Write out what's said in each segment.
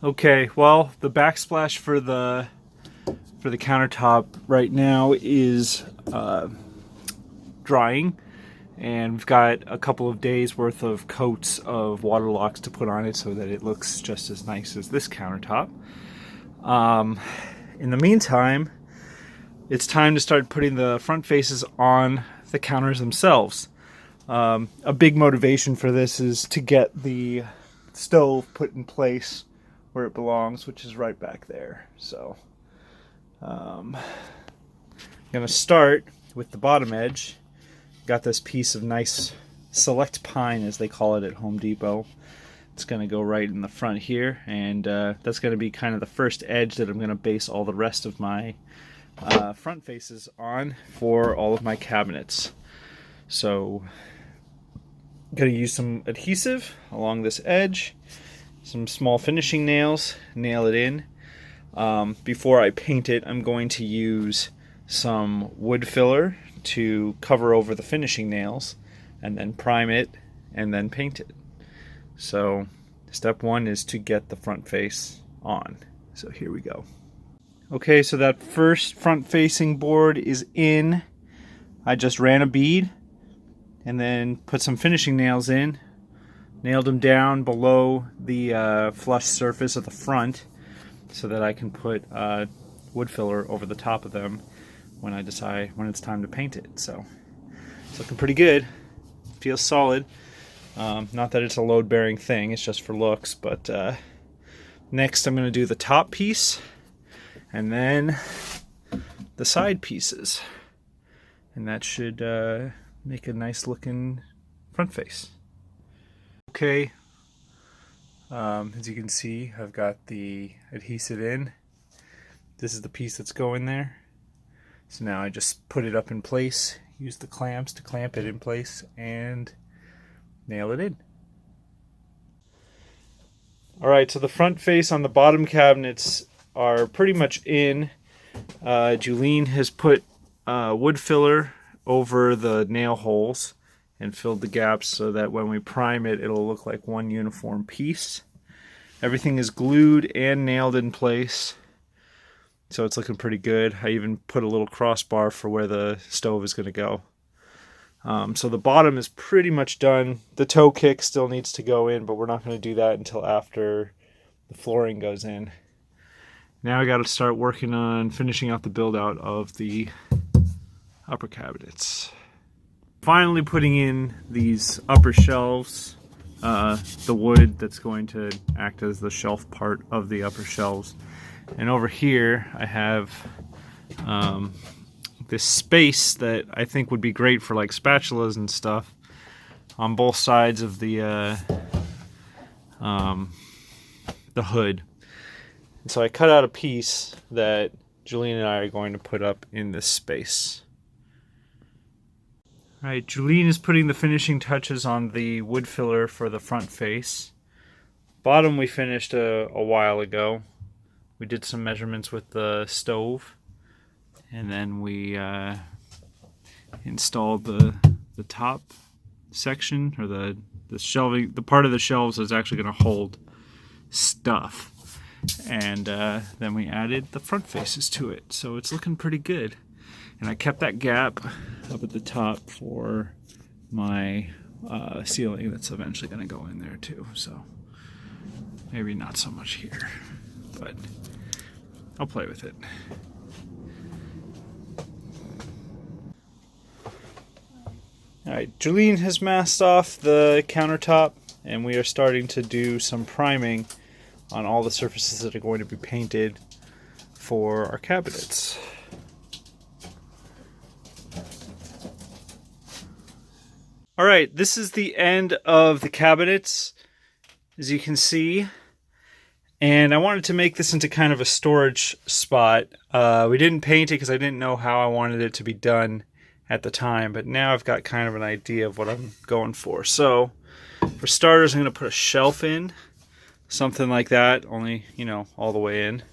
Okay, well, the backsplash for the countertop right now is drying, and we've got a couple of days worth of coats of water locks to put on it so that it looks just as nice as this countertop. In the meantime, it's time to start putting the front faces on the counters themselves. A big motivation for this is to get the stove put in place where it belongs, which is right back there. So I'm gonna start with the bottom edge. Got this piece of nice select pine, as they call it at Home Depot. It's gonna go right in the front here, and that's gonna be kind of the first edge that I'm gonna base all the rest of my front faces on for all of my cabinets. So I'm gonna use some adhesive along this edge, some small finishing nails, nail it in. Before I paint it, I'm going to use some wood filler to cover over the finishing nails, and then prime it, and then paint it. So step one is to get the front face on. So here we go. Okay, so that first front facing board is in. I just ran a bead and then put some finishing nails in, nailed them down below the flush surface of the front so that I can put wood filler over the top of them when I decide when it's time to paint it. So it's looking pretty good. Feels solid. Not that it's a load-bearing thing, it's just for looks. But next I'm going to do the top piece and then the side pieces, and that should make a nice looking front face. Okay, as you can see, I've got the adhesive in. This is the piece that's going there. So now I just put it up in place, use the clamps to clamp it in place, and nail it in. Alright, so the front face on the bottom cabinets are pretty much in. Julene has put wood filler over the nail holes and filled the gaps so that when we prime it, it'll look like one uniform piece. Everything is glued and nailed in place, so it's looking pretty good. I even put a little crossbar for where the stove is going to go. So the bottom is pretty much done. The toe kick still needs to go in, but we're not going to do that until after the flooring goes in. Now I got to start working on finishing out the build out of the upper cabinets. Finally putting in these upper shelves, the wood that's going to act as the shelf part of the upper shelves. And over here I have this space that I think would be great for like spatulas and stuff on both sides of the hood. And so I cut out a piece that Julene and I are going to put up in this space. Alright, Julene is putting the finishing touches on the wood filler for the front face. Bottom we finished a while ago. We did some measurements with the stove, and then we installed the top section, or the shelving, the part of the shelves that's actually going to hold stuff. And then we added the front faces to it, so it's looking pretty good. And I kept that gap up at the top for my ceiling that's eventually going to go in there too. So maybe not so much here, but I'll play with it. Alright, Julene has masked off the countertop, and we are starting to do some priming on all the surfaces that are going to be painted for our cabinets. Alright, this is the end of the cabinets, as you can see. And I wanted to make this into kind of a storage spot. We didn't paint it because I didn't know how I wanted it to be done at the time, but now I've got kind of an idea of what I'm going for. So, for starters, I'm going to put a shelf in, something like that, only, you know, all the way in.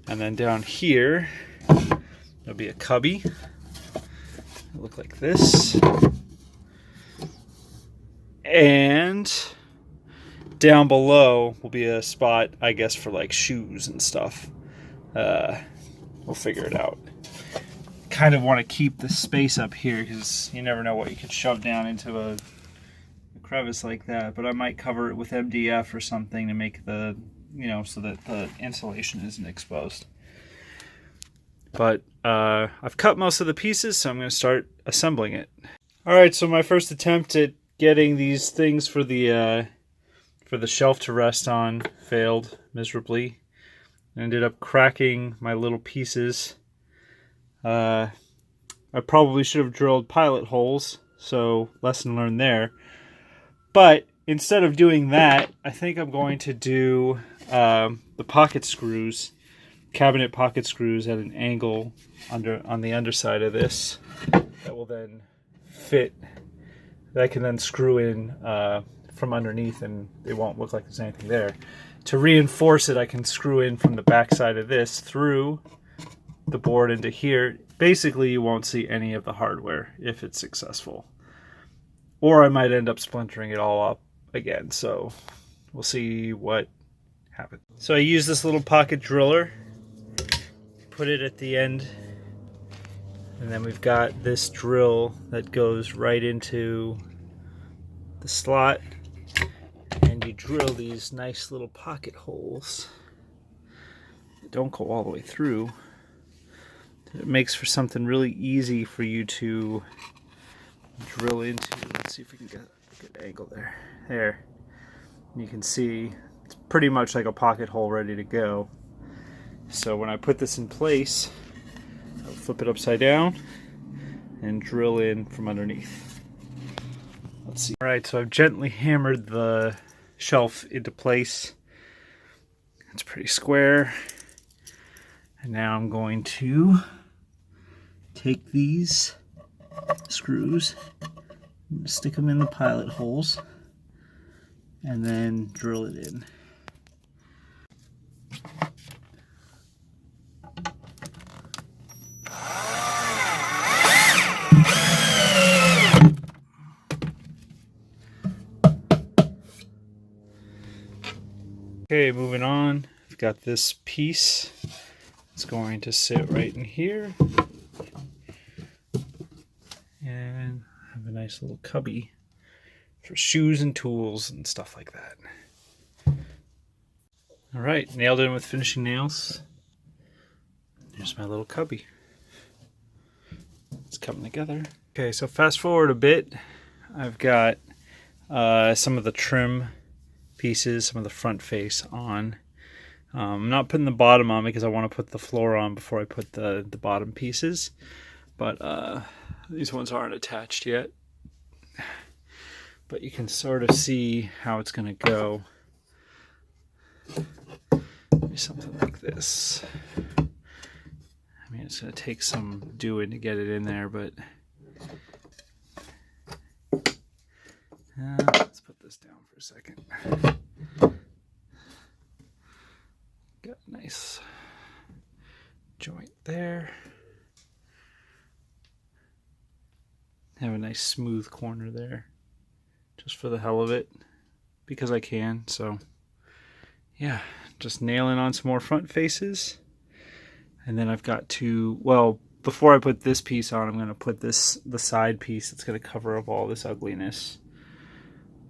And then down here, there'll be a cubby. It'll look like this. And down below will be a spot, I guess, for like shoes and stuff. We'll figure it out. Kind of want to keep the space up here because you never know what you could shove down into a crevice like that. But I might cover it with MDF or something to make the, you know, so that the insulation isn't exposed. But I've cut most of the pieces, so I'm going to start assembling it. All right, so my first attempt at getting these things for the shelf to rest on failed miserably. I ended up cracking my little pieces. I probably should have drilled pilot holes, so lesson learned there. But instead of doing that, I think I'm going to do the pocket screws, cabinet pocket screws at an angle on the underside of this that will then fit, that I can then screw in from underneath and it won't look like there's anything there. To reinforce it, I can screw in from the back side of this through the board into here. Basically, you won't see any of the hardware if it's successful. Or I might end up splintering it all up again, so we'll see what happens. So I use this little pocket driller, put it at the end, and then we've got this drill that goes right into the slot, and you drill these nice little pocket holes. They don't go all the way through. It makes for something really easy for you to drill into. Let's see if we can get a good angle there. There. You can see it's pretty much like a pocket hole ready to go. So when I put this in place, I'll flip it upside down and drill in from underneath. Let's see. Alright, so I've gently hammered the shelf into place. It's pretty square. And now I'm going to take these screws, stick them in the pilot holes, and then drill it in. Okay, moving on. I've got this piece. It's going to sit right in here. And have a nice little cubby for shoes and tools and stuff like that. Alright, nailed in with finishing nails. Here's my little cubby. It's coming together. Okay, so fast forward a bit. I've got some of the trim pieces, some of the front face on. I'm not putting the bottom on because I want to put the floor on before I put the bottom pieces. But these ones aren't attached yet. But you can sort of see how it's going to go. Maybe something like this. I mean, it's going to take some doing to get it in there, but let's put this down for a second. Got a nice joint there. Have a nice smooth corner there, just for the hell of it, because I can. So yeah, just nailing on some more front faces. And then I've got to, well, before I put this piece on, I'm going to put the side piece that's going to cover up all this ugliness.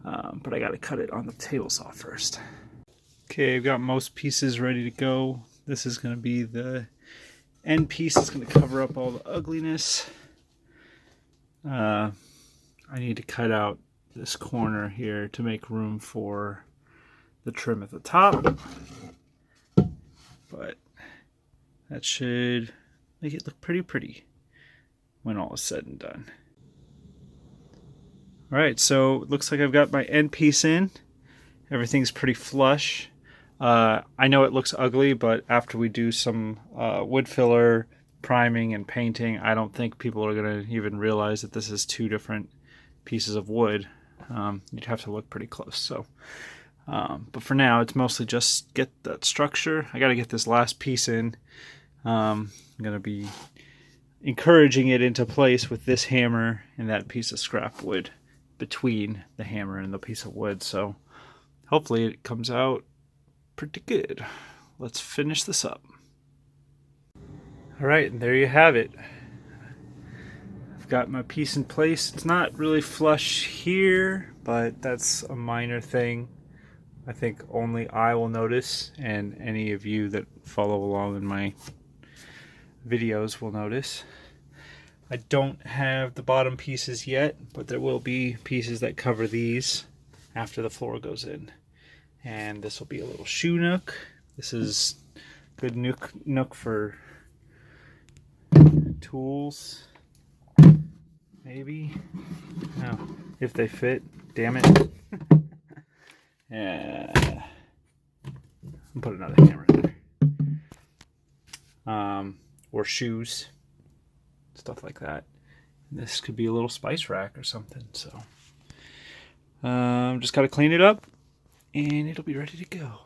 But I got to cut it on the table saw first. Okay, I've got most pieces ready to go. This is going to be the end piece that's going to cover up all the ugliness. I need to cut out this corner here to make room for the trim at the top. But that should make it look pretty when all is said and done. Alright, so it looks like I've got my end piece in. Everything's pretty flush. I know it looks ugly, but after we do some wood filler, priming, and painting, I don't think people are going to even realize that this is two different pieces of wood. You'd have to look pretty close. So, but for now, it's mostly just get that structure. I got to get this last piece in. I'm going to be encouraging it into place with this hammer and that piece of scrap wood between the hammer and the piece of wood. So hopefully it comes out pretty good. Let's finish this up. All right, and there you have it. I've got my piece in place. It's not really flush here, but that's a minor thing. I think only I will notice, and any of you that follow along in my videos will notice. I don't have the bottom pieces yet, but there will be pieces that cover these after the floor goes in. And this will be a little shoe nook. This is good nook for tools, maybe. No, if they fit, damn it. Yeah. I'll put another hammer in there. Or shoes, stuff like that. This could be a little spice rack or something. So just gotta clean it up and it'll be ready to go.